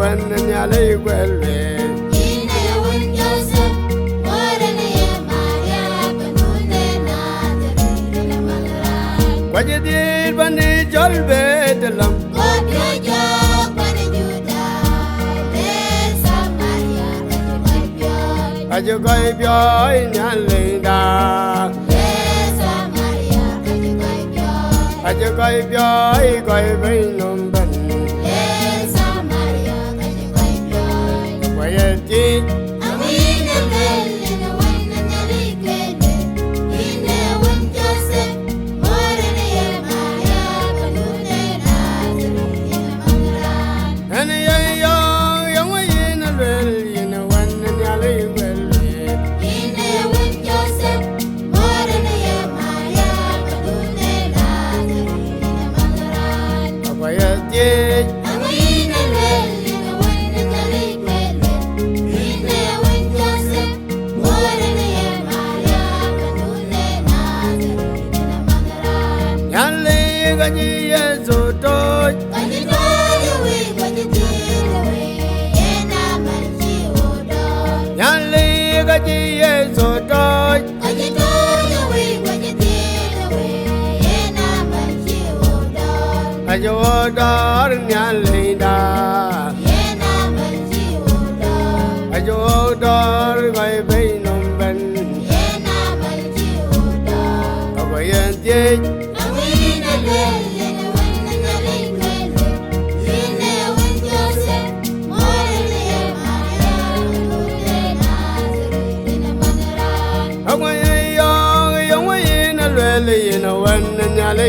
when Nyale well. What you did when the jolly bed alone? What you job when you die? There's some Maria, as you go if you're in your linda. There's some Maria, as you go if you're going on. There's some Maria, as you go if you're why you did. Ajo dar nyalinda, ajo dar gai bay nomben, awayan tiye. Awayan yang wayan alwele ina wan nyale